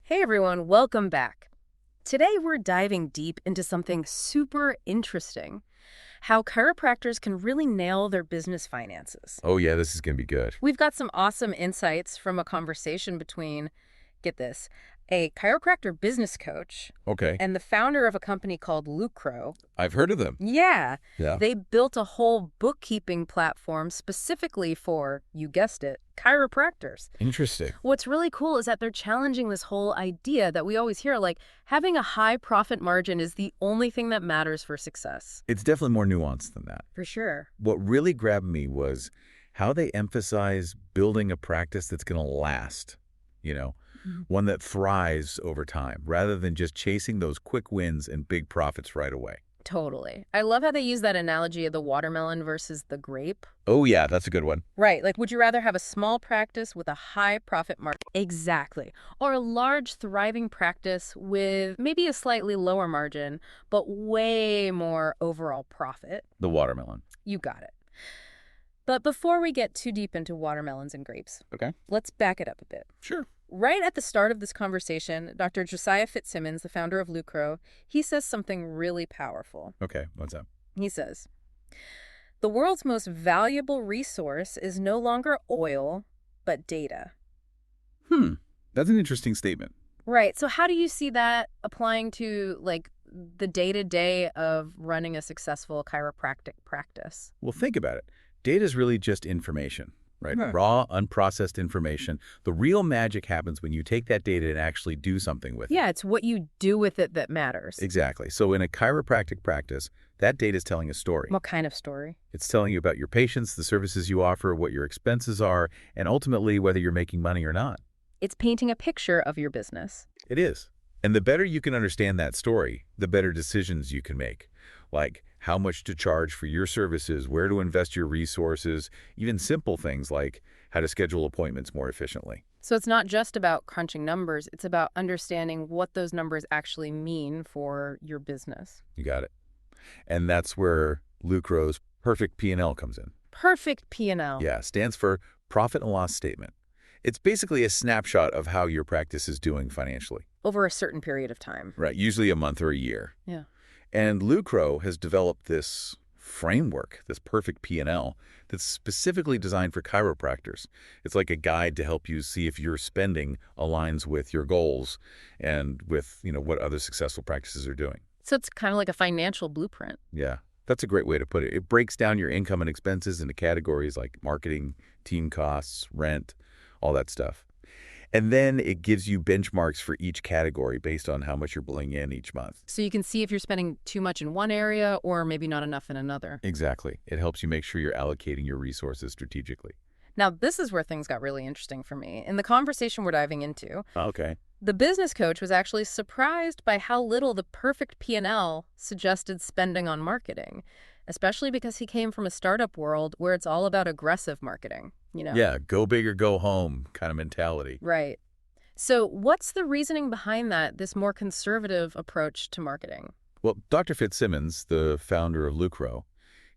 Hey everyone, welcome back. Today we're diving deep into something super interesting, how chiropractors can really nail their business finances. Oh, yeah, this is going to be good. We've got some awesome insights from a conversation between, get this, a chiropractor business coach Okay. and the founder of a company called Lucro. I've heard of them. Yeah, Yeah. they built a whole bookkeeping platform specifically for, you guessed it, chiropractors. Interesting. What's really cool is that they're challenging this whole idea that we always hear, like having a high profit margin is the only thing that matters for success. It's definitely more nuanced than that. For sure. What really grabbed me was how they emphasize building a practice that's going to last, one that thrives over time, rather than just chasing those quick wins and big profits right away. Totally. I love how they use that analogy of the watermelon versus the grape. Oh, yeah, that's a good one. Right. Like, would you rather have a small practice with a high profit margin? Exactly. Or a large, thriving practice with maybe a slightly lower margin, but way more overall profit? The watermelon. You got it. But before we get too deep into watermelons and grapes, Okay. let's back it up a bit. Sure. Right at the start of this conversation, Dr. Josiah Fitzsimmons, the founder of Lucro, he says something really powerful. Okay, what's up? He says, the world's most valuable resource is no longer oil, but data. That's an interesting statement. Right. So how do you see that applying to, like, the day-to-day of running a successful chiropractic practice? Well, think about it. Data is really just information, right? Hmm. Raw, unprocessed information. The real magic happens when you take that data and actually do something with it. Yeah, it's what you do with it that matters. Exactly. So in a chiropractic practice, that data is telling a story. What kind of story? It's telling you about your patients, the services you offer, what your expenses are, and ultimately whether you're making money or not. It's painting a picture of your business. It is. And the better you can understand that story, the better decisions you can make. Like how much to charge for your services, where to invest your resources, even simple things like how to schedule appointments more efficiently. So it's not just about crunching numbers, it's about understanding what those numbers actually mean for your business. You got it. And that's where Lucro's perfect P&L comes in. Perfect P&L. Yeah, stands for profit and loss statement. It's basically a snapshot of how your practice is doing financially. Over a certain period of time. Right, usually a month or a year. Yeah. And Lucro has developed this framework, this perfect P&L, that's specifically designed for chiropractors. It's like a guide to help you see if your spending aligns with your goals and with, what other successful practices are doing. So it's kind of like a financial blueprint. Yeah, that's a great way to put it. It breaks down your income and expenses into categories like marketing, team costs, rent, all that stuff. And then it gives you benchmarks for each category based on how much you're pulling in each month. So you can see if you're spending too much in one area or maybe not enough in another. Exactly. It helps you make sure you're allocating your resources strategically. Now, this is where things got really interesting for me. In the conversation we're diving into, Okay. the business coach was actually surprised by how little the perfect P&L suggested spending on marketing, especially because he came from a startup world where it's all about aggressive marketing, Yeah, go big or go home kind of mentality. Right. So what's the reasoning behind that, this more conservative approach to marketing? Well, Dr. Fitzsimmons, the founder of Lucro,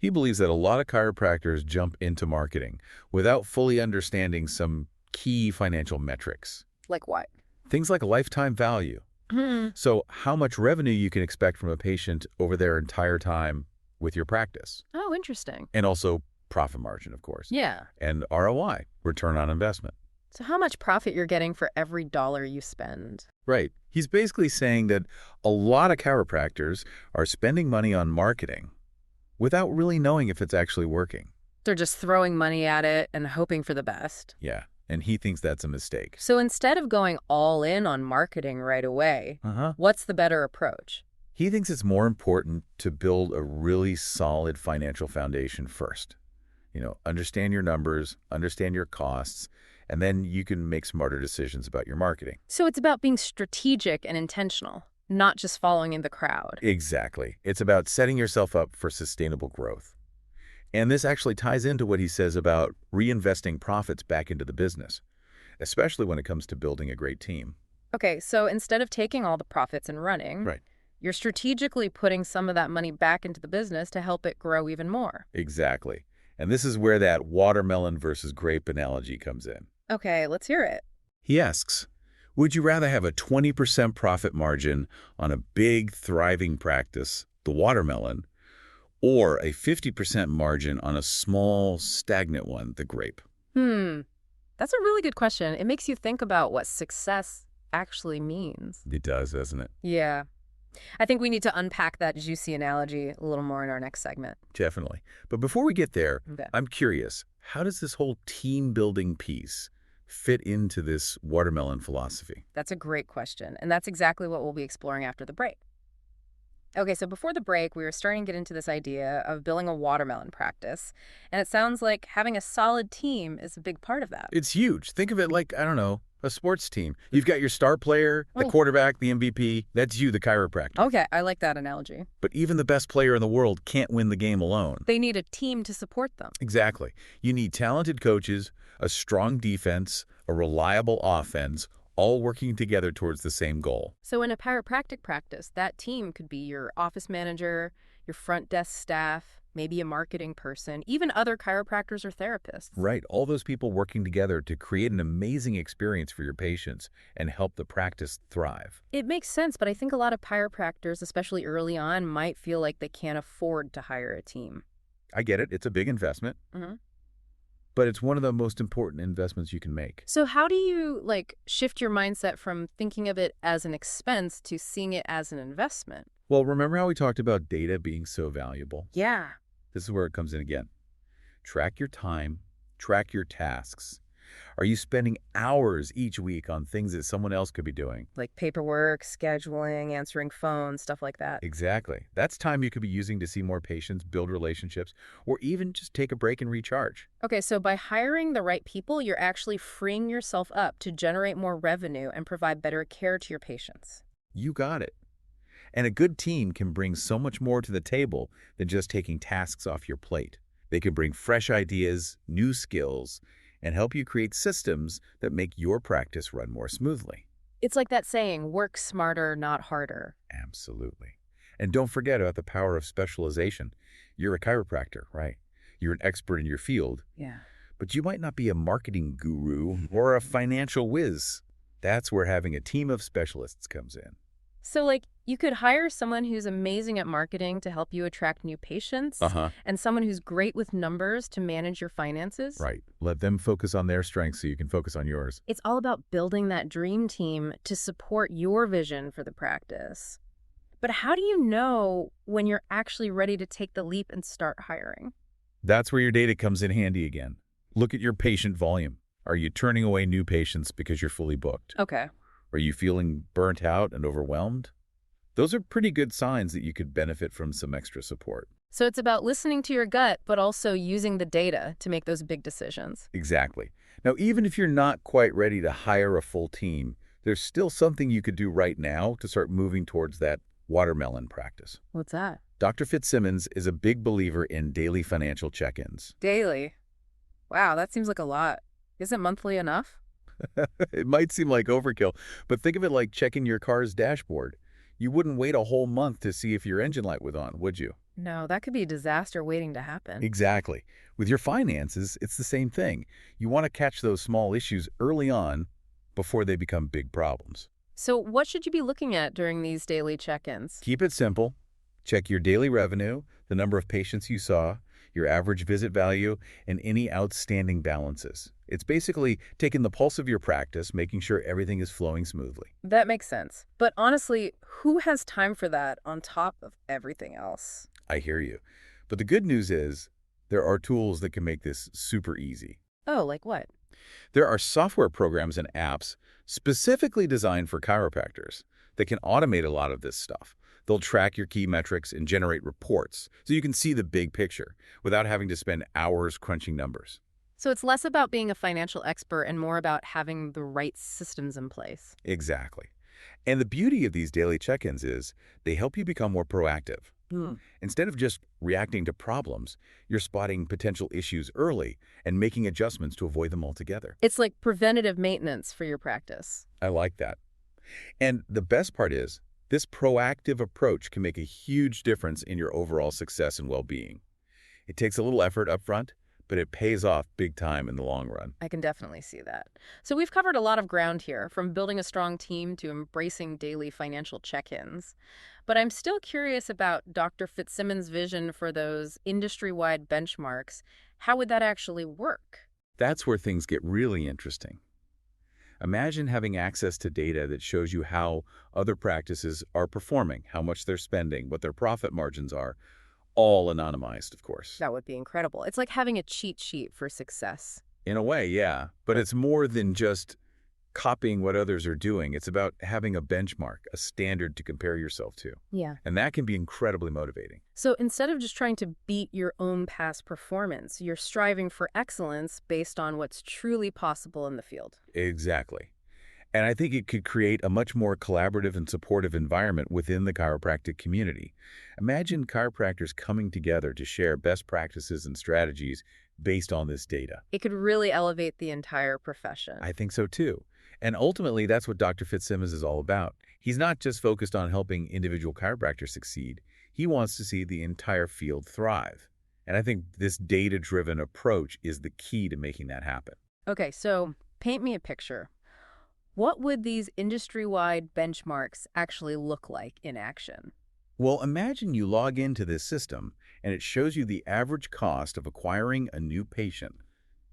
he believes that a lot of chiropractors jump into marketing without fully understanding some key financial metrics. Like what? Things like lifetime value. So how much revenue you can expect from a patient over their entire time with your practice. Oh, interesting. And also profit margin, of course. Yeah. And ROI, return on investment. So how much profit you're getting for every dollar you spend? Right. He's basically saying that a lot of chiropractors are spending money on marketing without really knowing if it's actually working. They're just throwing money at it and hoping for the best. Yeah. And he thinks that's a mistake. So instead of going all in on marketing right away, what's the better approach? He thinks it's more important to build a really solid financial foundation first. Understand your numbers, understand your costs, and then you can make smarter decisions about your marketing. So it's about being strategic and intentional, not just following in the crowd. Exactly. It's about setting yourself up for sustainable growth. And this actually ties into what he says about reinvesting profits back into the business, especially when it comes to building a great team. Okay, so instead of taking all the profits and running, Right. You're strategically putting some of that money back into the business to help it grow even more. Exactly. And this is where that watermelon versus grape analogy comes in. Okay, let's hear it. He asks, Would you rather have a 20% profit margin on a big, thriving practice, the watermelon, or a 50% margin on a small, stagnant one, the grape? Hmm, that's a really good question. It makes you think about what success actually means. It does, doesn't it? Yeah. I think we need to unpack that juicy analogy a little more in our next segment. Definitely. But before we get there, Okay. I'm curious, how does this whole team-building piece fit into this watermelon philosophy? That's a great question, and that's exactly what we'll be exploring after the break. Okay, so before the break, we were starting to get into this idea of building a watermelon practice, and it sounds like having a solid team is a big part of that. It's huge. Think of it like, I don't know, a sports team. You've got your star player, the Oh. quarterback, the MVP. That's you, the chiropractor. Okay, I like that analogy. But even the best player in the world can't win the game alone. They need a team to support them. Exactly. You need talented coaches, a strong defense, a reliable offense, all working together towards the same goal. So in a chiropractic practice, that team could be your office manager, your front desk staff, maybe a marketing person, even other chiropractors or therapists. Right. All those people working together to create an amazing experience for your patients and help the practice thrive. It makes sense, but I think a lot of chiropractors, especially early on, might feel like they can't afford to hire a team. I get it. It's a big investment, hmm but it's one of the most important investments you can make. So how do you, shift your mindset from thinking of it as an expense to seeing it as an investment? Well, remember how we talked about data being so valuable? Yeah. This is where it comes in again. Track your time, track your tasks. Are you spending hours each week on things that someone else could be doing? Like paperwork, scheduling, answering phones, stuff like that. Exactly. That's time you could be using to see more patients, build relationships, or even just take a break and recharge. Okay, so by hiring the right people, you're actually freeing yourself up to generate more revenue and provide better care to your patients. You got it. And a good team can bring so much more to the table than just taking tasks off your plate. They can bring fresh ideas, new skills, and help you create systems that make your practice run more smoothly. It's like that saying, work smarter, not harder. Absolutely. And don't forget about the power of specialization. You're a chiropractor, right? You're an expert in your field, Yeah. but you might not be a marketing guru or a financial whiz. That's where having a team of specialists comes in. So, you could hire someone who's amazing at marketing to help you attract new patients, Uh-huh. and someone who's great with numbers to manage your finances. Right. Let them focus on their strengths so you can focus on yours. It's all about building that dream team to support your vision for the practice. But how do you know when you're actually ready to take the leap and start hiring? That's where your data comes in handy again. Look at your patient volume. Are you turning away new patients because you're fully booked? Okay. Are you feeling burnt out and overwhelmed? Those are pretty good signs that you could benefit from some extra support. So it's about listening to your gut, but also using the data to make those big decisions. Exactly. Now, even if you're not quite ready to hire a full team, there's still something you could do right now to start moving towards that watermelon practice. What's that? Dr. Fitzsimmons is a big believer in daily financial check-ins. Daily. Wow, that seems like a lot. Isn't monthly enough? It might seem like overkill, but think of it like checking your car's dashboard. You wouldn't wait a whole month to see if your engine light was on, would you? No, that could be a disaster waiting to happen. Exactly. With your finances, it's the same thing. You want to catch those small issues early on before they become big problems. So what should you be looking at during these daily check-ins? Keep it simple. Check your daily revenue, the number of patients you saw, your average visit value, and any outstanding balances. It's basically taking the pulse of your practice, making sure everything is flowing smoothly. That makes sense. But honestly, who has time for that on top of everything else? I hear you. But the good news is there are tools that can make this super easy. Oh, like what? There are software programs and apps specifically designed for chiropractors that can automate a lot of this stuff. They'll track your key metrics and generate reports so you can see the big picture without having to spend hours crunching numbers. So it's less about being a financial expert and more about having the right systems in place. Exactly. And the beauty of these daily check-ins is they help you become more proactive. Instead of just reacting to problems, you're spotting potential issues early and making adjustments to avoid them altogether. It's like preventative maintenance for your practice. I like that. And the best part is, this proactive approach can make a huge difference in your overall success and well-being. It takes a little effort up front, but it pays off big time in the long run. I can definitely see that. So we've covered a lot of ground here, from building a strong team to embracing daily financial check-ins. But I'm still curious about Dr. Fitzsimmons' vision for those industry-wide benchmarks. How would that actually work? That's where things get really interesting. Imagine having access to data that shows you how other practices are performing, how much they're spending, what their profit margins are, all anonymized, of course. That would be incredible. It's like having a cheat sheet for success. In a way, yeah. But it's more than just copying what others are doing. It's about having a benchmark, a standard to compare yourself to. Yeah. And that can be incredibly motivating. So instead of just trying to beat your own past performance, you're striving for excellence based on what's truly possible in the field. Exactly. And I think it could create a much more collaborative and supportive environment within the chiropractic community. Imagine chiropractors coming together to share best practices and strategies based on this data. It could really elevate the entire profession. I think so too. And ultimately, that's what Dr. Fitzsimmons is all about. He's not just focused on helping individual chiropractors succeed. He wants to see the entire field thrive. And I think this data-driven approach is the key to making that happen. Okay, so paint me a picture. What would these industry-wide benchmarks actually look like in action? Well, imagine you log into this system and it shows you the average cost of acquiring a new patient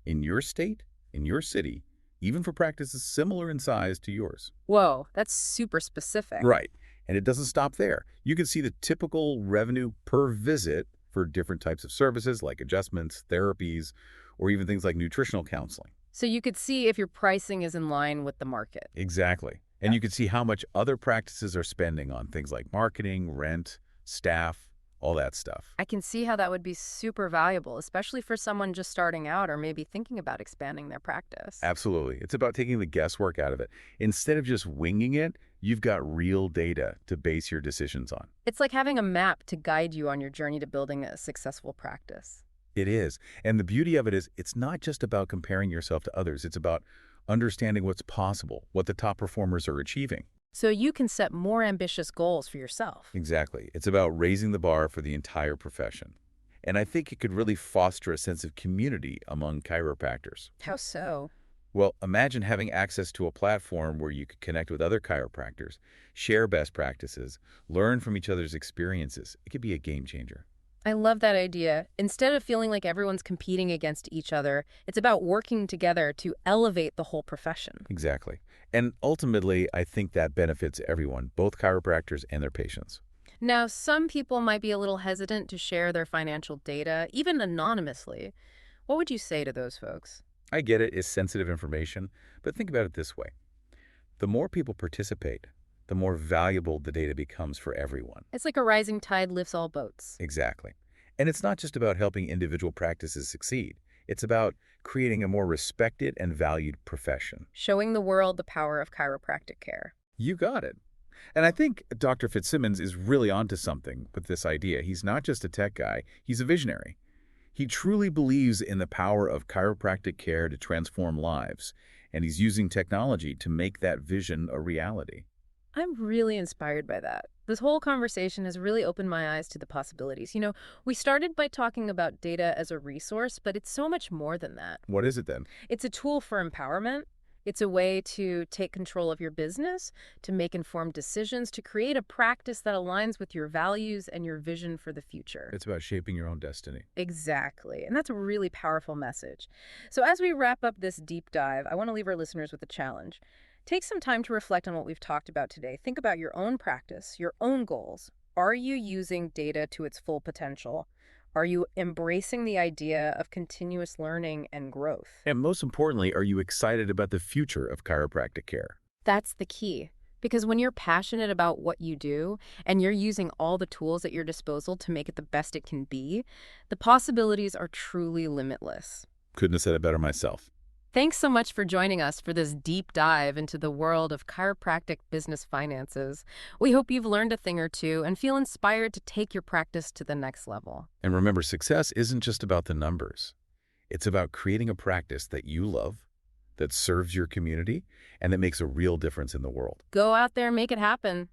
in your state, in your city, even for practices similar in size to yours. Whoa, that's super specific. Right. And it doesn't stop there. You can see the typical revenue per visit for different types of services like adjustments, therapies, or even things like nutritional counseling. So you could see if your pricing is in line with the market. Exactly. And you can see how much other practices are spending on things like marketing, rent, staff, all that stuff. I can see how that would be super valuable, especially for someone just starting out or maybe thinking about expanding their practice. Absolutely. It's about taking the guesswork out of it. Instead of just winging it, you've got real data to base your decisions on. It's like having a map to guide you on your journey to building a successful practice. It is. And the beauty of it is it's not just about comparing yourself to others. It's about understanding what's possible, what the top performers are achieving. So you can set more ambitious goals for yourself. Exactly. It's about raising the bar for the entire profession. And I think it could really foster a sense of community among chiropractors. How so? Well, imagine having access to a platform where you could connect with other chiropractors, share best practices, learn from each other's experiences. It could be a game changer. I love that idea. Instead of feeling like everyone's competing against each other, it's about working together to elevate the whole profession. Exactly. And ultimately, I think that benefits everyone, both chiropractors and their patients. Now, some people might be a little hesitant to share their financial data, even anonymously. What would you say to those folks? I get it, it's sensitive information, but think about it this way. The more people participate, the more valuable the data becomes for everyone. It's like a rising tide lifts all boats. Exactly. And it's not just about helping individual practices succeed. It's about creating a more respected and valued profession. Showing the world the power of chiropractic care. You got it. And I think Dr. Fitzsimmons is really onto something with this idea. He's not just a tech guy, he's a visionary. He truly believes in the power of chiropractic care to transform lives, and he's using technology to make that vision a reality. I'm really inspired by that. This whole conversation has really opened my eyes to the possibilities. You know, we started by talking about data as a resource, but it's so much more than that. What is it then? It's a tool for empowerment. It's a way to take control of your business, to make informed decisions, to create a practice that aligns with your values and your vision for the future. It's about shaping your own destiny. Exactly. And that's a really powerful message. So as we wrap up this deep dive, I want to leave our listeners with a challenge. Take some time to reflect on what we've talked about today. Think about your own practice, your own goals. Are you using data to its full potential? Are you embracing the idea of continuous learning and growth? And most importantly, are you excited about the future of chiropractic care? That's the key. Because when you're passionate about what you do and you're using all the tools at your disposal to make it the best it can be, the possibilities are truly limitless. Couldn't have said it better myself. Thanks so much for joining us for this deep dive into the world of chiropractic business finances. We hope you've learned a thing or two and feel inspired to take your practice to the next level. And remember, success isn't just about the numbers. It's about creating a practice that you love, that serves your community, and that makes a real difference in the world. Go out there and make it happen.